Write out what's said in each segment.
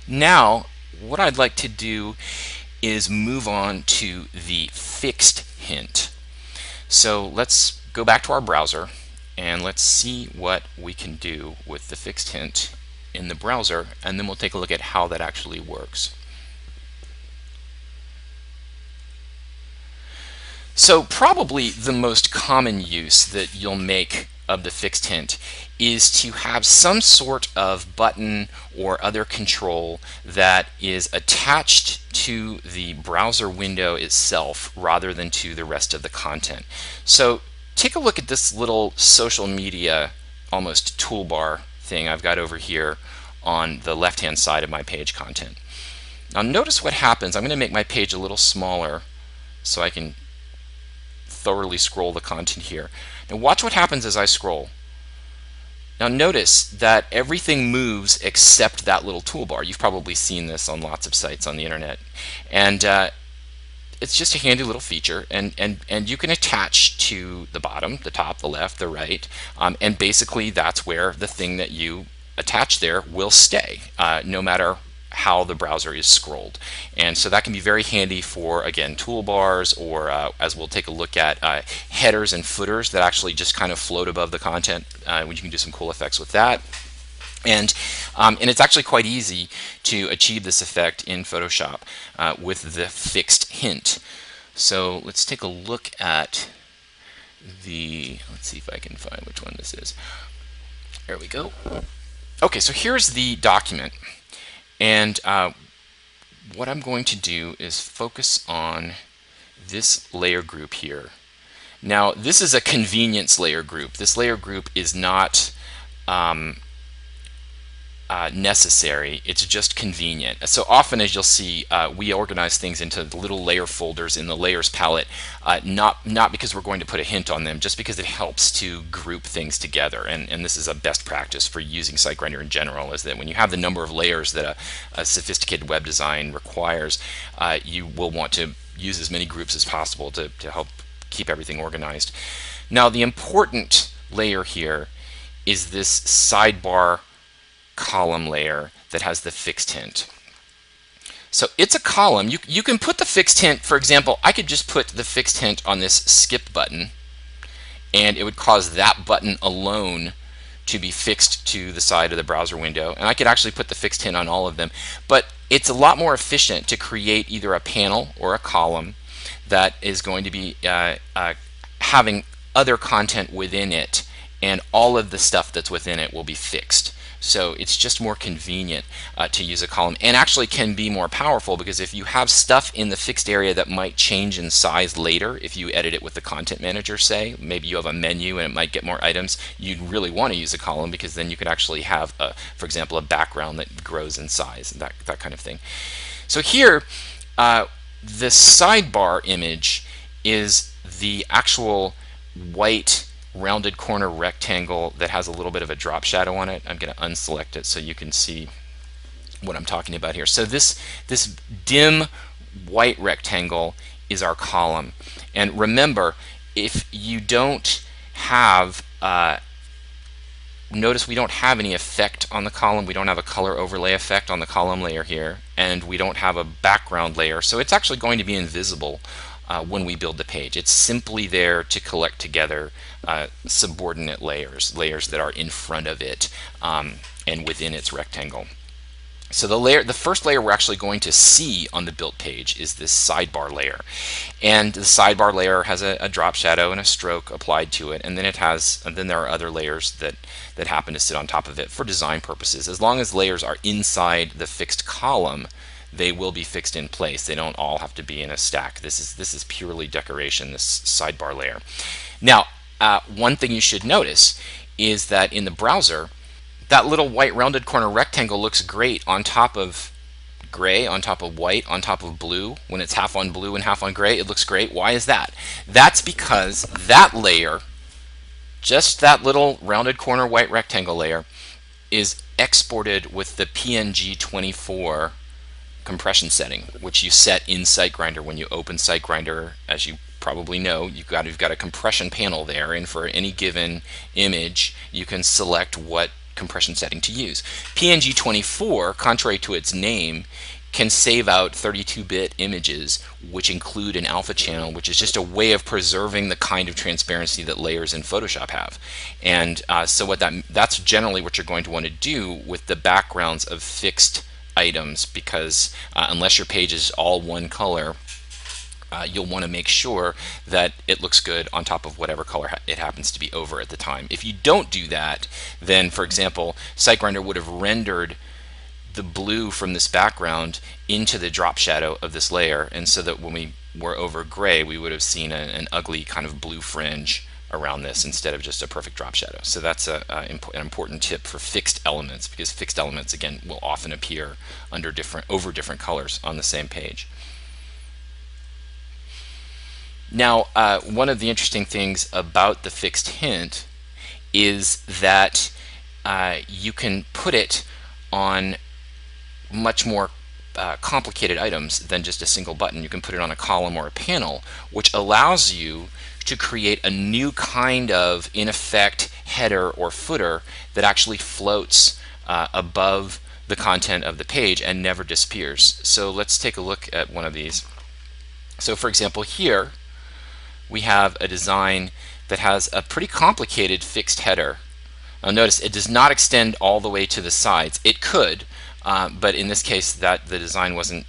Now, what I'd like to do is move on to the fixed hint. So let's go back to our browser and let's see what we can do with the fixed hint in the browser, and then we'll take a look at how that actually works. So probably the most common use that you'll make of the fixed hint is to have some sort of button or other control that is attached to the browser window itself rather than to the rest of the content. So take a look at this little social media almost toolbar thing I've got over here on the left hand side of my page content. Now notice what happens. I'm going to make my page a little smaller so I can thoroughly scroll the content here. Now watch what happens as I scroll. Now notice that everything moves except that little toolbar. You've probably seen this on lots of sites on the internet. And it's just a handy little feature, and you can attach to the bottom, the top, the left, the right, and basically that's where the thing that you attach there will stay, no matter how the browser is scrolled. And so that can be very handy for, again, toolbars, or as we'll take a look at, headers and footers that actually just kind of float above the content. You can do some cool effects with that. And it's actually quite easy to achieve this effect in Photoshop with the fixed hint. So let's take a look at let's see if I can find which one this is. There we go. Okay, so here's the document. And what I'm going to do is focus on this layer group here. Now, this is a convenience layer group. This layer group is not necessary. It's just convenient. So often, as you'll see, we organize things into little layer folders in the layers palette, not because we're going to put a hint on them, just because it helps to group things together. And this is a best practice for using SiteGrinder in general, is that when you have the number of layers that a sophisticated web design requires, you will want to use as many groups as possible to help keep everything organized. Now, the important layer here is this sidebar column layer that has the fixed hint. So it's a column. You can put the fixed hint, for example, I could just put the fixed hint on this skip button, and it would cause that button alone to be fixed to the side of the browser window. And I could actually put the fixed hint on all of them. But it's a lot more efficient to create either a panel or a column that is going to be having other content within it, and all of the stuff that's within it will be fixed. So it's just more convenient to use a column, and actually can be more powerful, because if you have stuff in the fixed area that might change in size later, if you edit it with the content manager, say, maybe you have a menu and it might get more items, you'd really want to use a column, because then you could actually have, for example, a background that grows in size, that kind of thing. So here, the sidebar image is the actual white rounded corner rectangle that has a little bit of a drop shadow on it. I'm going to unselect it so you can see what I'm talking about here. So this dim white rectangle is our column. And remember, if you don't have notice we don't have any effect on the column. We don't have a color overlay effect on the column layer here, and we don't have a background layer, so it's actually going to be invisible when we build the page. It's simply there to collect together subordinate layers that are in front of it and within its rectangle. So the first layer we're actually going to see on the built page is this sidebar layer, and the sidebar layer has a drop shadow and a stroke applied to it, and then there are other layers that happen to sit on top of it for design purposes. As long as layers are inside the fixed column, they will be fixed in place. They don't all have to be in a stack. This is purely decoration, this sidebar layer. Now, one thing you should notice is that in the browser, that little white rounded corner rectangle looks great on top of gray, on top of white, on top of blue. When it's half on blue and half on gray, it looks great. Why is that? That's because that layer, just that little rounded corner white rectangle layer, is exported with the PNG 24 compression setting, which you set in SiteGrinder. When you open SiteGrinder, as you probably know, you've got a compression panel there, and for any given image you can select what compression setting to use. PNG24, contrary to its name, can save out 32-bit images which include an alpha channel, which is just a way of preserving the kind of transparency that layers in Photoshop have. And so that's generally what you're going to want to do with the backgrounds of fixed items, because unless your page is all one color, you'll want to make sure that it looks good on top of whatever color it happens to be over at the time. If you don't do that, then, for example, SiteGrinder would have rendered the blue from this background into the drop shadow of this layer, and so that when we were over gray, we would have seen an ugly kind of blue fringe around this instead of just a perfect drop shadow. So that's an important tip for fixed elements, because fixed elements, again, will often appear over different colors on the same page. Now, one of the interesting things about the fixed hint is that you can put it on much more complicated items than just a single button. You can put it on a column or a panel, which allows you to create a new kind of, in effect, header or footer that actually floats above the content of the page and never disappears. So let's take a look at one of these. So for example, here we have a design that has a pretty complicated fixed header. Now notice it does not extend all the way to the sides. It could, but in this case the design wasn't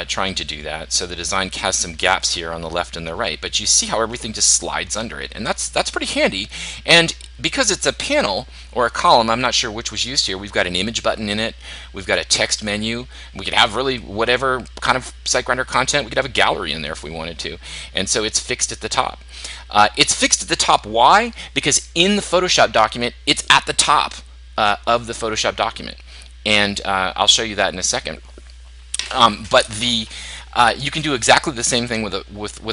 trying to do that. So the design has some gaps here on the left and the right, but you see how everything just slides under it, and that's pretty handy. And because it's a panel or a column, I'm not sure which was used here, we've got an image button in it, we've got a text menu, we could have really whatever kind of SiteGrinder content, we could have a gallery in there if we wanted to, and so it's fixed at the top. It's fixed at the top. Why? Because in the Photoshop document, it's at the top of the Photoshop document, and I'll show you that in a second. But you can do exactly the same thing with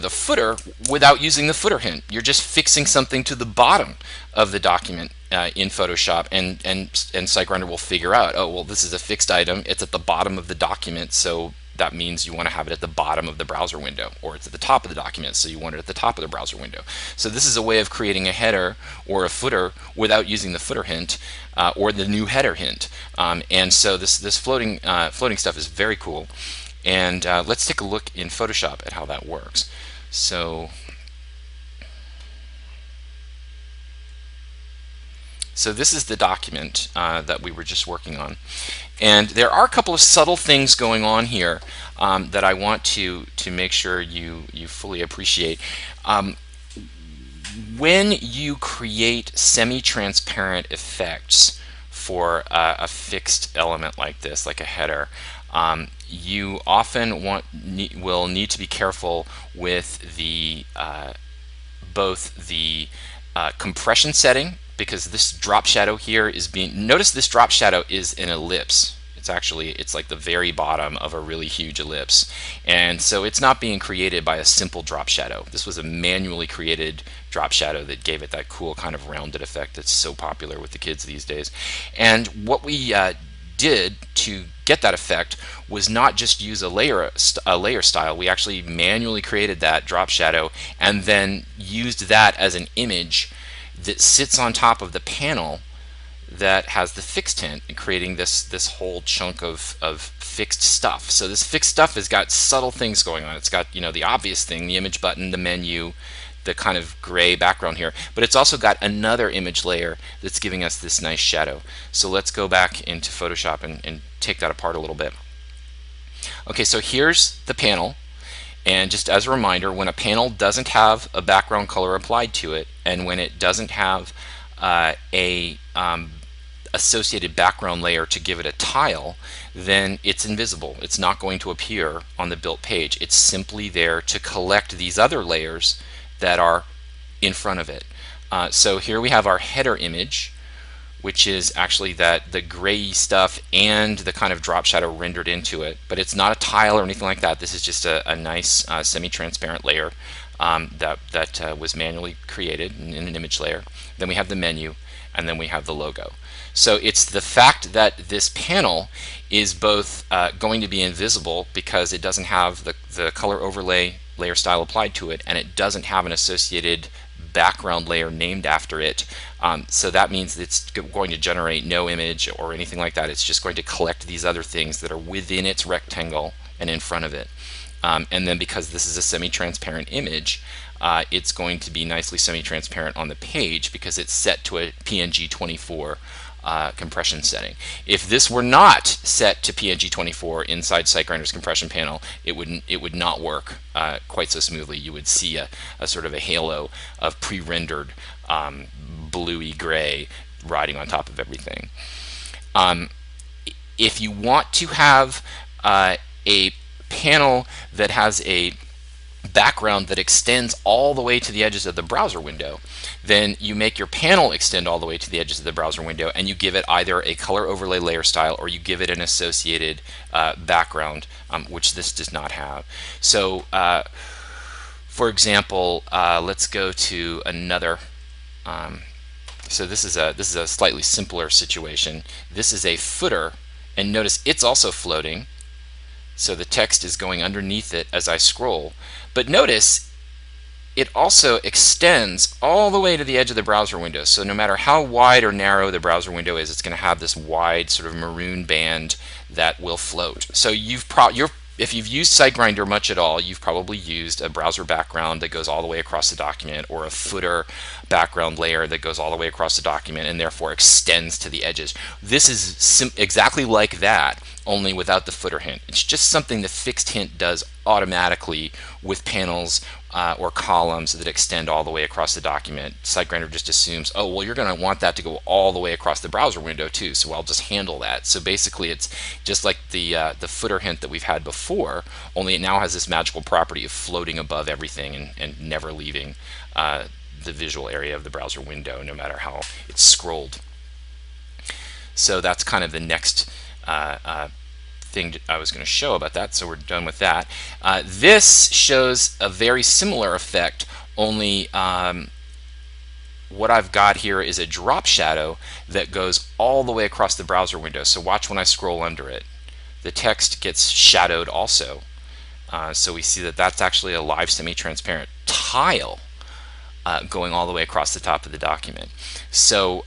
a footer without using the footer hint. You're just fixing something to the bottom of the document in Photoshop, and SiteGrinder will figure out, oh well, this is a fixed item, it's at the bottom of the document, so that means you want to have it at the bottom of the browser window, or it's at the top of the document, so you want it at the top of the browser window. So this is a way of creating a header or a footer without using the footer hint or the new header hint. And so this floating stuff is very cool. And let's take a look in Photoshop at how that works. So this is the document that we were just working on. And there are a couple of subtle things going on here that I want to make sure you fully appreciate. When you create semi-transparent effects for a fixed element like this, like a header, you often will need to be careful with the both the compression setting, because this drop shadow here is notice this drop shadow is an ellipse. It's like the very bottom of a really huge ellipse, and so it's not being created by a simple drop shadow. This was a manually created drop shadow that gave it that cool kind of rounded effect that's so popular with the kids these days. And what we did to get that effect was not just use a layer style. We actually manually created that drop shadow and then used that as an image that sits on top of the panel that has the fixed hint, and creating this whole chunk of fixed stuff. So this fixed stuff has got subtle things going on. It's got, the obvious thing, the image button, the menu, the kind of gray background here, but it's also got another image layer that's giving us this nice shadow. So let's go back into Photoshop and take that apart a little bit. Okay, so here's the panel. And just as a reminder, when a panel doesn't have a background color applied to it, and when it doesn't have a associated background layer to give it a tile, then it's invisible. It's not going to appear on the built page. It's simply there to collect these other layers that are in front of it. So here we have our header image, which is actually the gray stuff and the kind of drop shadow rendered into it, but it's not a tile or anything like that. This is just a nice semi-transparent layer that was manually created in an image layer. Then we have the menu, and then we have the logo. So it's the fact that this panel is both going to be invisible because it doesn't have the color overlay layer style applied to it, and it doesn't have an associated background layer named after it. So that means it's going to generate no image or anything like that. It's just going to collect these other things that are within its rectangle and in front of it. And then because this is a semi-transparent image, it's going to be nicely semi-transparent on the page because it's set to a PNG 24 compression setting. If this were not set to PNG 24 inside SiteGrinder's compression panel, it would not work quite so smoothly. You would see a sort of a halo of pre-rendered bluey gray riding on top of everything. If you want to have a panel that has a background that extends all the way to the edges of the browser window, then you make your panel extend all the way to the edges of the browser window, and you give it either a color overlay layer style or you give it an associated background, which this does not have. So for example, let's go to another. So this is a slightly simpler situation. This is a footer, and notice it's also floating. So the text is going underneath it as I scroll. But notice it also extends all the way to the edge of the browser window. So no matter how wide or narrow the browser window is, it's going to have this wide sort of maroon band that will float. So if you've used SiteGrinder much at all, you've probably used a browser background that goes all the way across the document, or a footer background layer that goes all the way across the document and therefore extends to the edges. This is exactly like that, only without the footer hint. It's just something the fixed hint does automatically with panels or columns that extend all the way across the document. SiteGrinder just assumes, oh, well, you're going to want that to go all the way across the browser window too, so I'll just handle that. So basically it's just like the footer hint that we've had before, only it now has this magical property of floating above everything and never leaving the visual area of the browser window, no matter how it's scrolled. So that's kind of the next thing I was going to show about that, so we're done with that. This shows a very similar effect, only what I've got here is a drop shadow that goes all the way across the browser window. So watch when I scroll under it. The text gets shadowed also. So we see that that's actually a live semi-transparent tile going all the way across the top of the document. So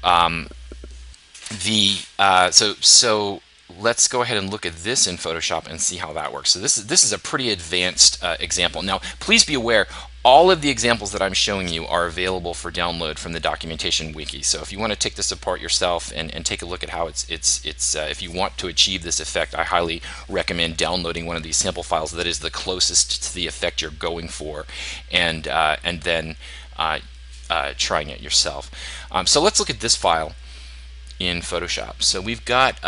so let's go ahead and look at this in Photoshop and see how that works. So this is a pretty advanced example. Now, please be aware, all of the examples that I'm showing you are available for download from the documentation wiki. So if you want to take this apart yourself and take a look at how it's if you want to achieve this effect, I highly recommend downloading one of these sample files that is the closest to the effect you're going for, and then trying it yourself. So let's look at this file in Photoshop. So we've got